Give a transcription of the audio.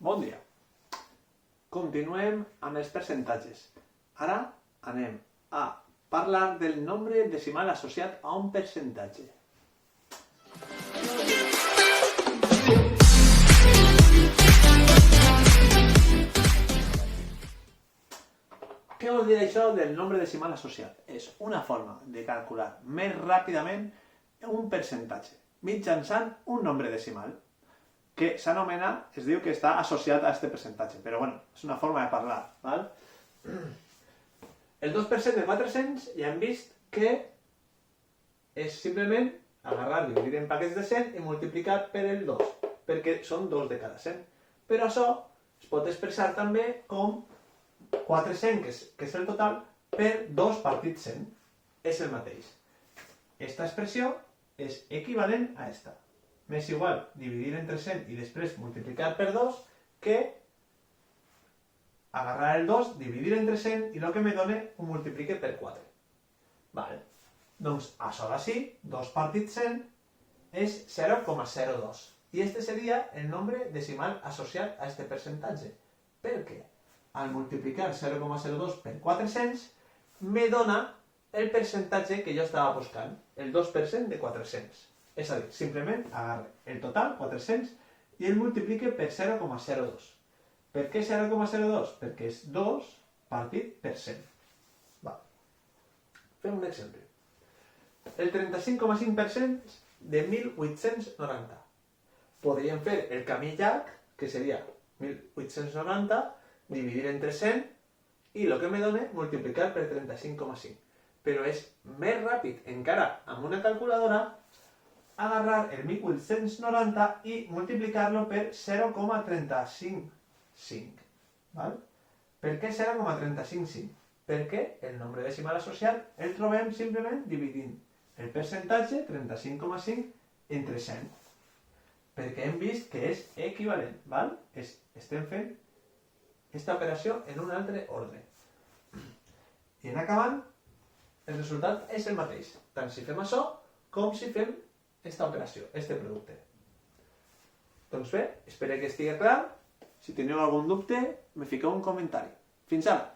Bon dia. Continuem amb els percentatges. Ara anem a parlar del nombre decimal associat a un percentatge. Què vol dir això del nombre decimal associat? És una forma de calcular més ràpidament un percentatge mitjançant un nombre decimal que s'anomena, es diu que està associat a aquest percentatge, però bueno, és una forma de parlar, val? El 2% de 400 ja hem vist que és simplement agarrar, dividir en paquets de 100 i multiplicar per el 2, perquè són 2 de cada 100. Però això es pot expressar també com 400, que és el total, per 2 partits 100. És el mateix. Esta expressió és equivalent a esta. M'és igual dividir entre 100 i després multiplicar per 2 que agarrar el 2, dividir entre 100 i el que me dona ho multiplique per 4. Vale. Doncs això d'ací, 2 partits 100, és 0,02. I este seria el nombre decimal associat a este percentatge. Per què? Al multiplicar 0,02 per 400, me dona el percentatge que jo estava buscant, el 2% de 400. És a dir, simplement agarre el total, 400, i el multiplique per 0,02. Per què 0,02? Perquè és 2 partit per 100. Va. Fem un exemple. El 35,5% de 1.890. Podríem fer el camí llarg, que seria 1.890, dividir entre 100, i el que me dona multiplicar per 35,5. Però és més ràpid encara amb una calculadora agarrar el 1890 i multiplicar-lo per 0,355. ¿Vale? Per què 0,355? Perquè el nombre decimal associat el trobem simplement dividint el percentatge 35,5 entre 100. Perquè hem vist que és equivalent. ¿Val? Estem fent aquesta operació en un altre ordre. I en acabant, el resultat és el mateix, tant si fem això com si fem aquesta operació, este producte. Doncs bé, espero que estigui clar. Si teniu algun dubte, me fiqueu un comentari. Fins ara!